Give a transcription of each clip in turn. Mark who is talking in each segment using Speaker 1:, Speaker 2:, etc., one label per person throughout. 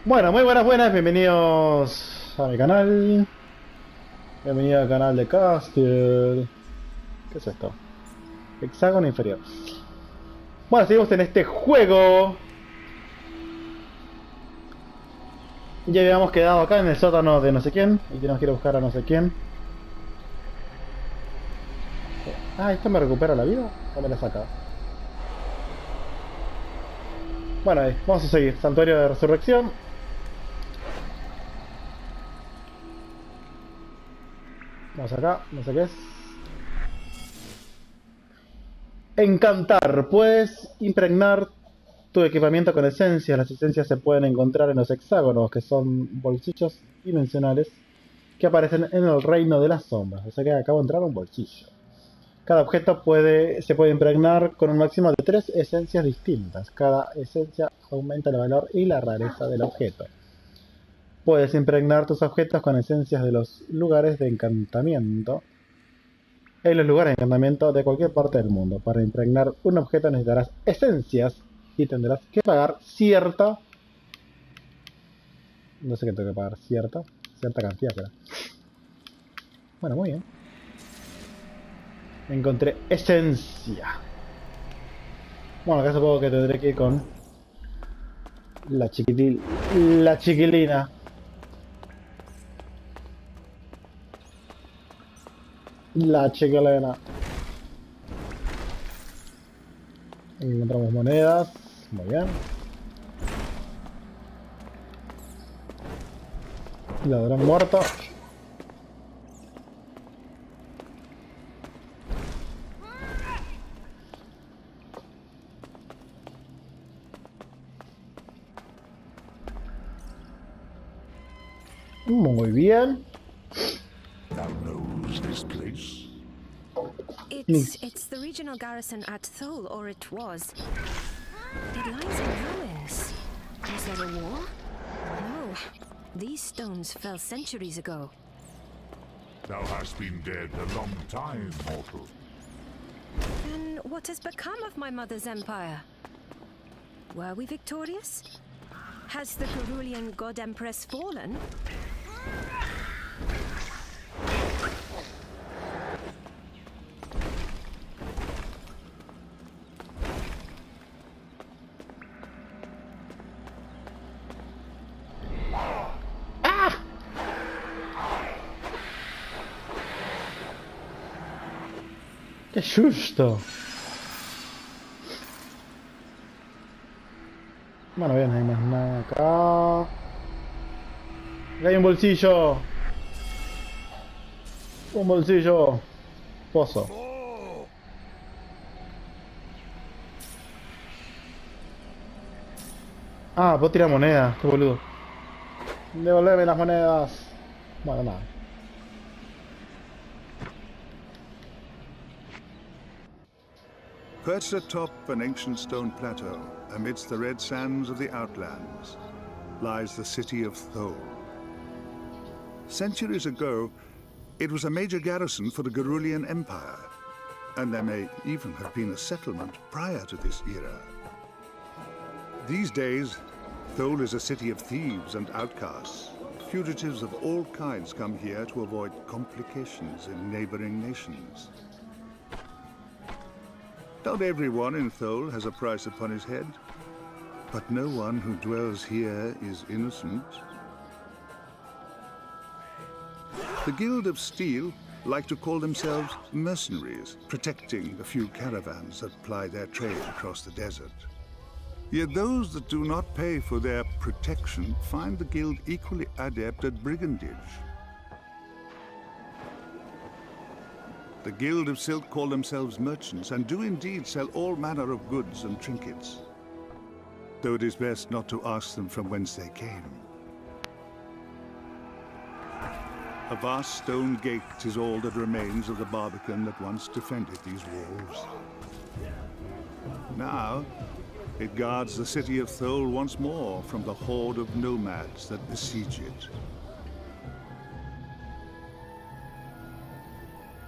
Speaker 1: Bueno, muy buenas, bienvenidos a mi canal. Bienvenido al canal de Caster. ¿Qué es esto? Hexágono inferior. Bueno, seguimos en este juego. Ya habíamos quedado acá en el sótano de no sé quién. Y tenemos que ir a buscar a no sé quién. Ah, ¿esto me recupera la vida? ¿O me la saca? Bueno, ahí, vamos a seguir. Santuario de resurrección. Vamos acá, no sé qué es. Encantar. Puedes impregnar tu equipamiento con esencias. Las esencias se pueden encontrar en los hexágonos, que son bolsillos dimensionales que aparecen en el reino de las sombras. O sea que acabo de entrar a un bolsillo. Cada objeto se puede impregnar con un máximo de 3 esencias distintas. Cada esencia aumenta el valor y la rareza del objeto. Puedes impregnar tus objetos con esencias de los lugares de encantamiento. En los lugares de encantamiento de cualquier parte del mundo. Para impregnar un objeto necesitarás esencias y tendrás que pagar cierta... No sé qué tengo que pagar, cierta cantidad, pero... Bueno, muy bien. Encontré esencia. Bueno, acá supongo que tendré que ir con la chiquilina. La chiquilina. Encontramos monedas. Muy bien. Ladrón muerto. Muy bien.
Speaker 2: Thou knows this place?
Speaker 3: It's the regional garrison at Thule, or it was. It lies in ruins. Was there a war? No. These stones fell centuries ago.
Speaker 2: Thou hast been dead a long time, mortal.
Speaker 3: Then what has become of my mother's empire? Were we victorious? Has the Carulian god empress fallen?
Speaker 1: ¡Qué susto! Bueno, bien, no hay más nada acá. Acá hay un bolsillo. Un bolsillo. Pozo. Ah, puedo tirar monedas, qué boludo. Devolveme las monedas. Bueno, nada.
Speaker 4: Perched atop an ancient stone plateau, amidst the red sands of the outlands, lies the city of Thole. Centuries ago, it was a major garrison for the Garulian Empire, and there may even have been a settlement prior to this era. These days, Thole is a city of thieves and outcasts. Fugitives of all kinds come here to avoid complications in neighboring nations. Not everyone in Thole has a price upon his head, but no one who dwells here is innocent. The Guild of Steel like to call themselves mercenaries, protecting the few caravans that ply their trade across the desert. Yet those that do not pay for their protection find the Guild equally adept at brigandage. The Guild of Silk call themselves merchants, and do indeed sell all manner of goods and trinkets, though it is best not to ask them from whence they came. A vast stone gate is all that remains of the barbican that once defended these walls. Now, it guards the city of Thole once more from the horde of nomads that besiege it.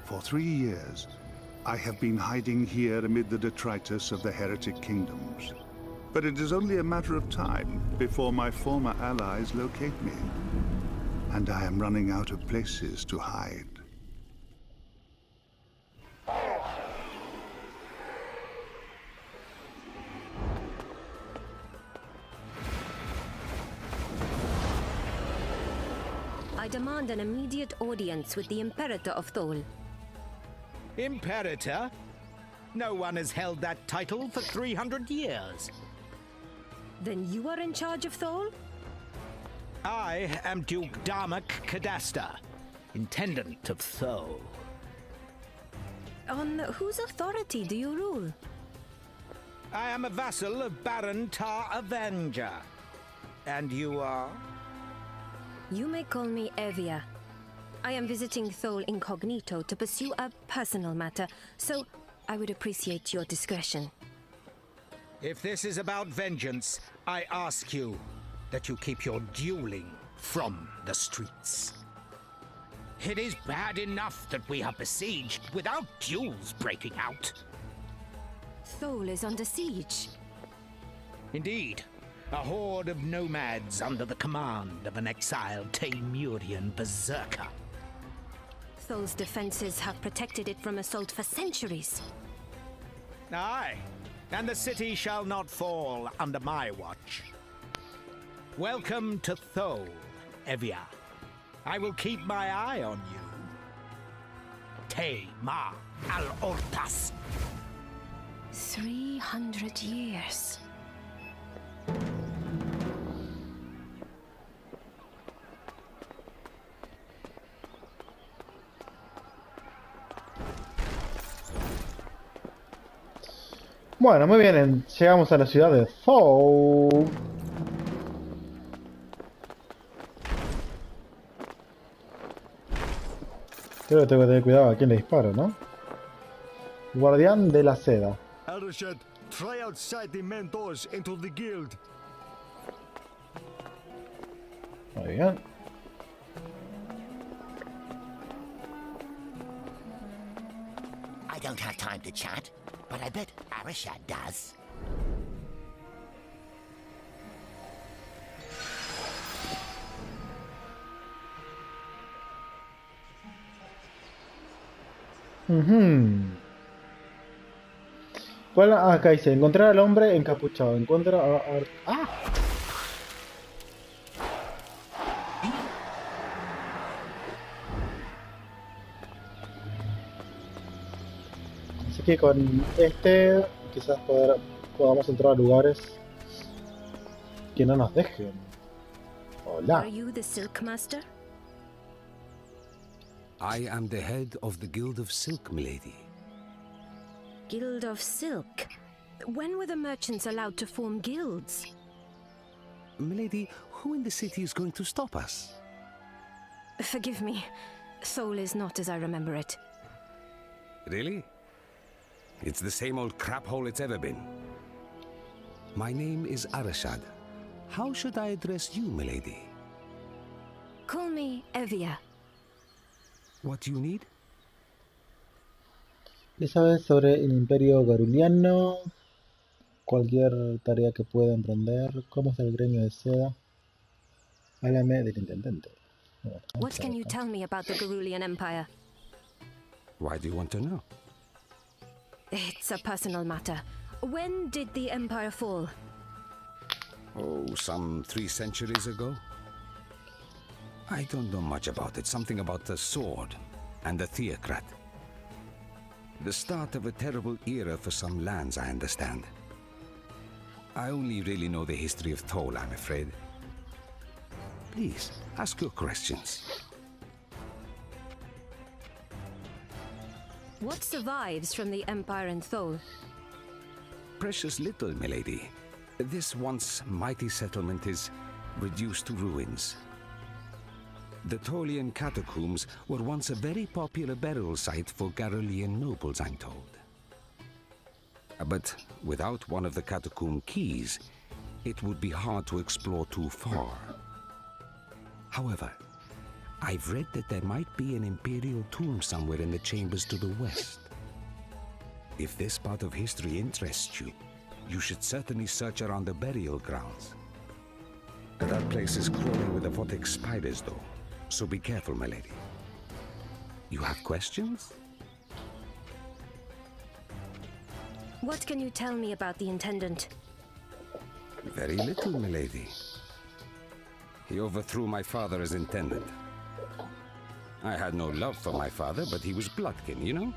Speaker 4: For 3 years, I have been hiding here amid the detritus of the heretic kingdoms. but it is only a matter of time before my former allies locate me. And I am running out of places to hide.
Speaker 3: I demand an immediate audience with the Imperator of Thol.
Speaker 5: Imperator? No one has held that title for 300 years.
Speaker 3: Then you are in charge of Thol?
Speaker 5: I am Duke Darmok Cadasta, Intendant of Thol.
Speaker 3: On whose authority do you rule?
Speaker 5: I am a vassal of Baron Tar Avenger. And you are?
Speaker 3: You may call me Evia. I am visiting Thol incognito to pursue a personal matter, so I would appreciate your discretion.
Speaker 5: If this is about vengeance, I ask you that you keep your dueling from the streets. It is bad enough that we are besieged without duels breaking out.
Speaker 3: Thol is under siege.
Speaker 5: Indeed, a horde of nomads under the command of an exiled Taimurian berserker.
Speaker 3: Thol's defenses have protected it from assault for centuries.
Speaker 5: Aye, and the city shall not fall under my watch. Welcome to Thol, Evia. I will keep my eye on you. Te Ma Al-Ortas.
Speaker 3: 300 years.
Speaker 1: Bueno, muy bien, llegamos a la ciudad de Thol. Creo que tengo que tener cuidado a quién le disparo, ¿no? Guardián de la seda.
Speaker 6: Arashad, try outside the main doors into the guild.
Speaker 1: Muy bien.
Speaker 7: I don't have time to chat, but I bet Arashad does.
Speaker 1: Bueno, acá dice, encontrar al hombre encapuchado. Encuentra ¡Ah! Así que con este quizás podamos entrar a lugares que no nos dejen. Hola.
Speaker 3: Are you the Silk Master?
Speaker 8: I am the head of the Guild of Silk, milady.
Speaker 3: Guild of Silk? When were the merchants allowed to form guilds?
Speaker 8: Milady, who in the city is going to stop us?
Speaker 3: Forgive me. Thol is not as I remember it.
Speaker 8: Really? It's the same old crap hole it's ever been. My name is Arashad. How should I address you, milady?
Speaker 3: Call me Evia.
Speaker 8: What do you need?
Speaker 1: ¿Qué sabes sobre el Imperio Garuliano? Cualquier tarea que pueda emprender. ¿Cómo es el gremio de seda? Háblame del intendente. Bueno,
Speaker 3: What can you tell me about the Garulian Empire?
Speaker 8: Why do you want to know?
Speaker 3: It's a personal matter. When did the Empire fall?
Speaker 8: Oh, some 3 centuries ago? I don't know much about it. Something about the sword and the theocrat. The start of a terrible era for some lands, I understand. I only really know the history of Thol, I'm afraid. Please, ask your questions.
Speaker 3: What survives from the Empire in Thol?
Speaker 8: Precious little, milady. This once mighty settlement is reduced to ruins. The Tholian catacombs were once a very popular burial site for Garulian nobles, I'm told. But without one of the catacomb keys, it would be hard to explore too far. However, I've read that there might be an imperial tomb somewhere in the chambers to the west. If this part of history interests you, you should certainly search around the burial grounds. That place is crawling with aquatic spiders, though, so be careful, my lady. You have questions?
Speaker 3: What can you tell me about the Intendant?
Speaker 8: Very little, my lady. He overthrew my father as intendant. I had no love for my father, but he was bloodkin, you know?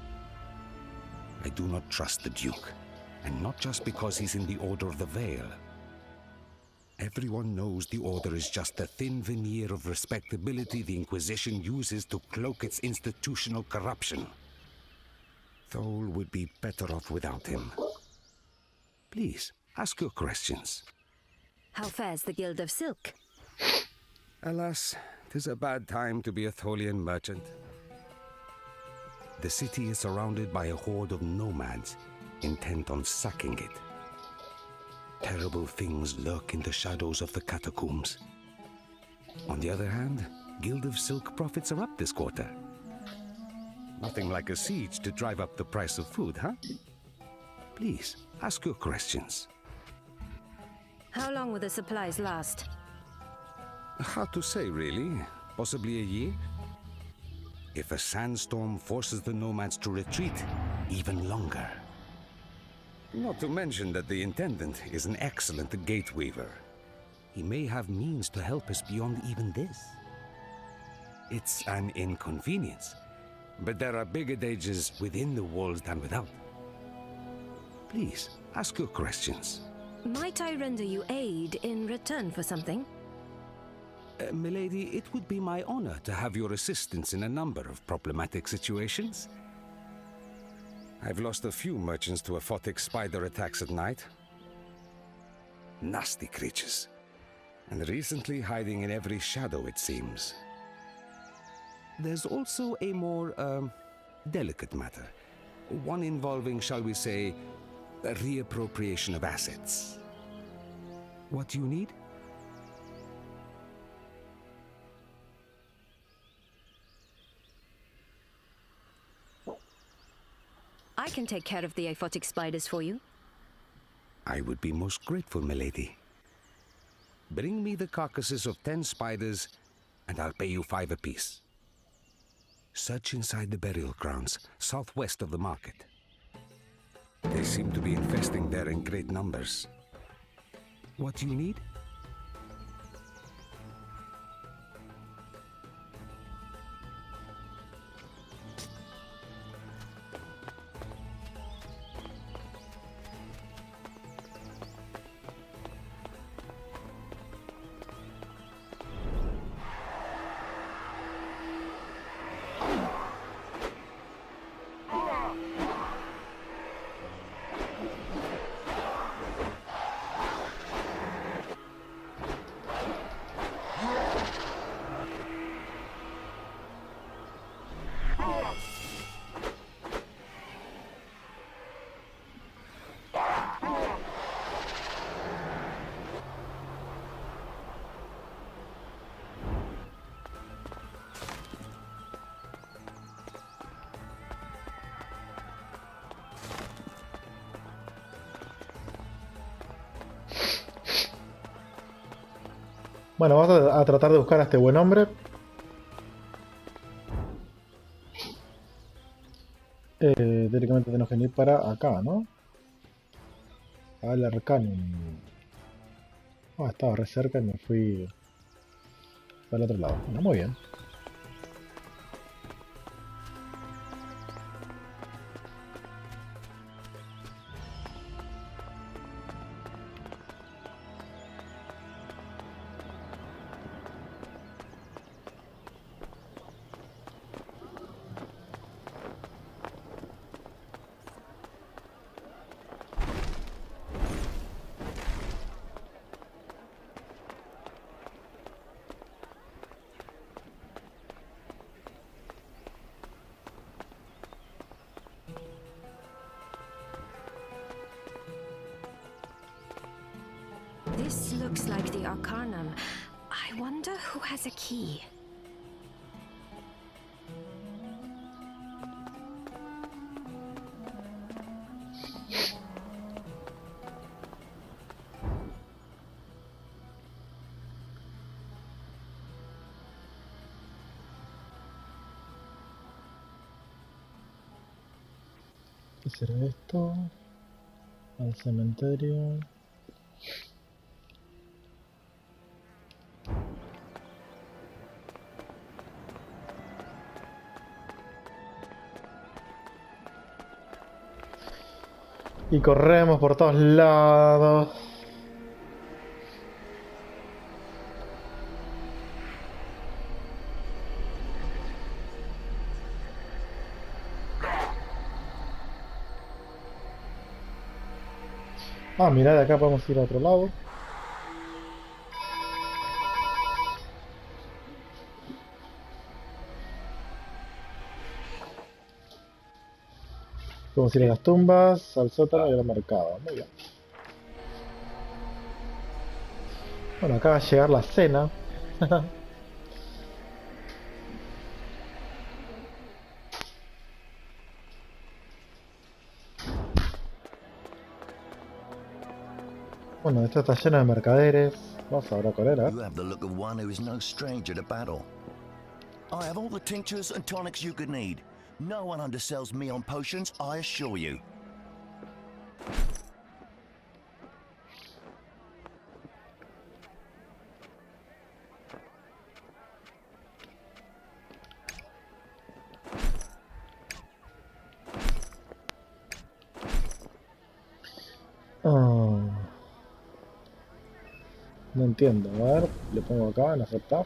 Speaker 8: I do not trust the Duke, and not just because he's in the Order of the Veil. Everyone knows the Order is just the thin veneer of respectability the Inquisition uses to cloak its institutional corruption. Thole would be better off without him. Please, ask your questions.
Speaker 3: How fares the Guild of Silk?
Speaker 8: Alas, 'tis a bad time to be a Tholian merchant. The city is surrounded by a horde of nomads, intent on sacking it. Terrible things lurk in the shadows of the catacombs. On the other hand, Guild of Silk profits are up this quarter. Nothing like a siege to drive up the price of food, huh? Please, ask your questions.
Speaker 3: How long will the supplies last?
Speaker 8: Hard to say, really. Possibly a year. If a sandstorm forces the nomads to retreat, even longer. Not to mention that the Intendant is an excellent gate weaver. He may have means to help us beyond even this. It's an inconvenience, but there are bigger dangers within the walls than without. Please, ask your questions.
Speaker 3: Might I render you aid in return for something?
Speaker 8: Milady, it would be my honor to have your assistance in a number of problematic situations. I've lost a few merchants to aphotic spider attacks at night. Nasty creatures. And recently hiding in every shadow, it seems. There's also a more, delicate matter. One involving, shall we say, a reappropriation of assets. What do you need?
Speaker 3: I can take care of the aphotic spiders for you.
Speaker 8: I would be most grateful, milady. Bring me the carcasses of 10 spiders, and I'll pay you 5 apiece. Search inside the burial grounds, southwest of the market. They seem to be infesting there in great numbers. What do you need?
Speaker 1: Bueno, vamos a tratar de buscar a este buen hombre. Teóricamente tenemos que ir para acá, ¿no? Al Arcanum. Ah, estaba re cerca y me fui para el otro lado. Bueno, muy bien.
Speaker 3: This looks like the Arcanum. I wonder who has a key.
Speaker 1: ¿Qué será esto? Al cementerio. Y corremos por todos lados. Ah, mirad, acá podemos ir a otro lado. Podemos ir a las tumbas, al sótano y al mercado. Muy bien. Bueno, acá va a llegar la cena. Bueno, esto está lleno de mercaderes. Vamos ahora con él, ¿eh?
Speaker 9: You have the look of one who is no stranger to battle. I have all the tinctures and tonics you could need. No one undersells me on potions, I assure you.
Speaker 1: Ah, no entiendo. A ver, le pongo acá en aceptar.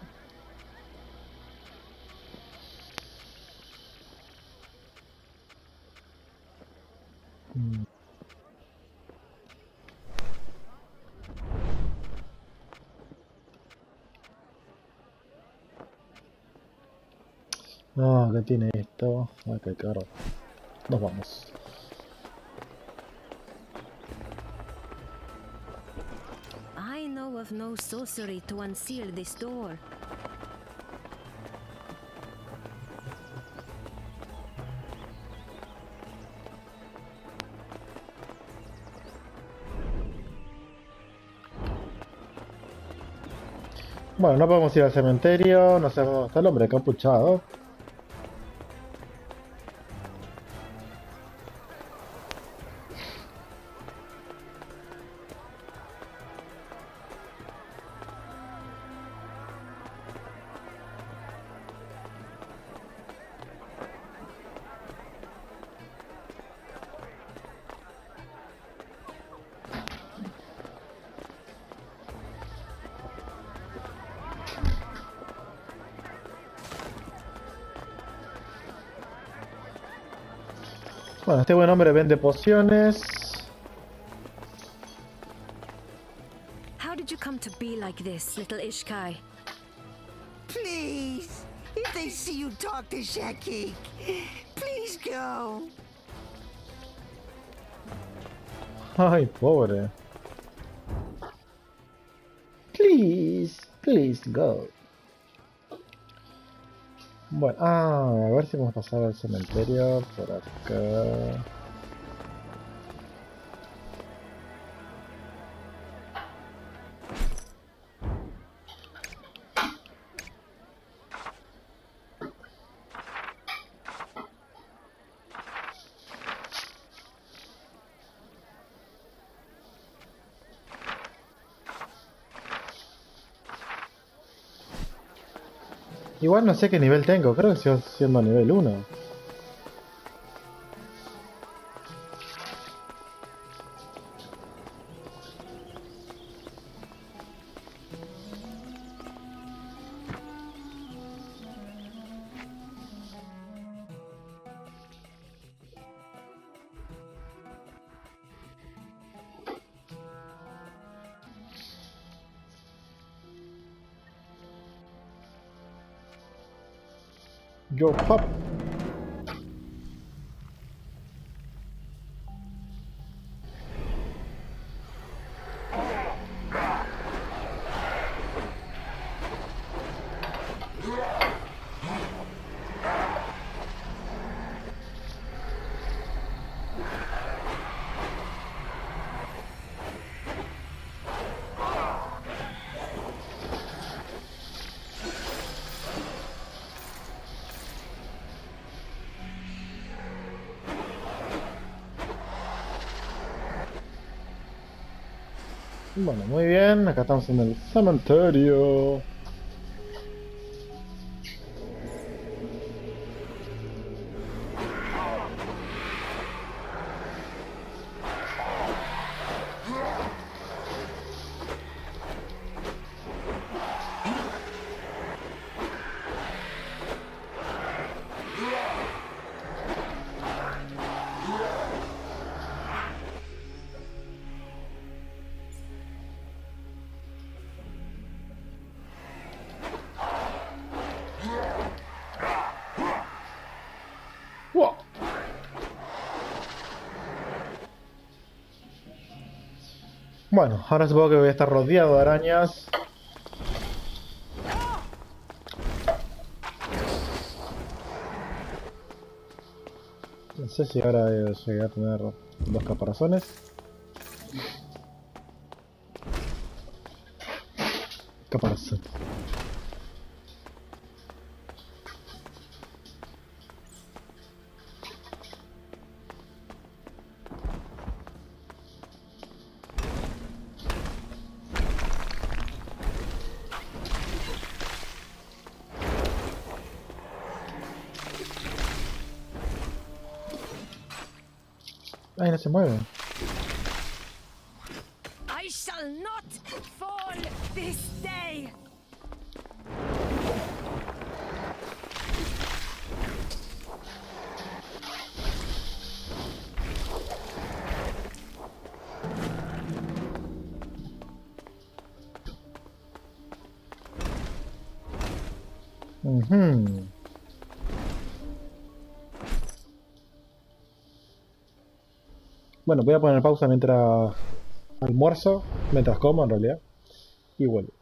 Speaker 1: No, ¿qué tiene esto? Ay, qué caro. Nos vamos.
Speaker 3: I know of no sorcery to unseal this door.
Speaker 1: Bueno, no podemos ir al cementerio. No sabemos dónde está el hombre capuchado. Bueno, este buen hombre vende pociones.
Speaker 3: How did you come to be like this, little Ishkai?
Speaker 7: Please, if they see you talk to Shakik, please go.
Speaker 1: Ay, pobre. Please, please go. Bueno, a ver si vamos a pasar al cementerio por acá. Igual no sé qué nivel tengo, creo que sigo siendo nivel 1. Yo, pop. Bueno, muy bien. Acá estamos en el cementerio. ¡Wow! Bueno, ahora supongo que voy a estar rodeado de arañas. No sé si ahora llegué a tener dos caparazones. Caparazón. Ay, no se mueve.
Speaker 3: I shall not fall this day.
Speaker 1: Ujú. Bueno, voy a poner pausa mientras almuerzo, mientras como en realidad, y vuelvo.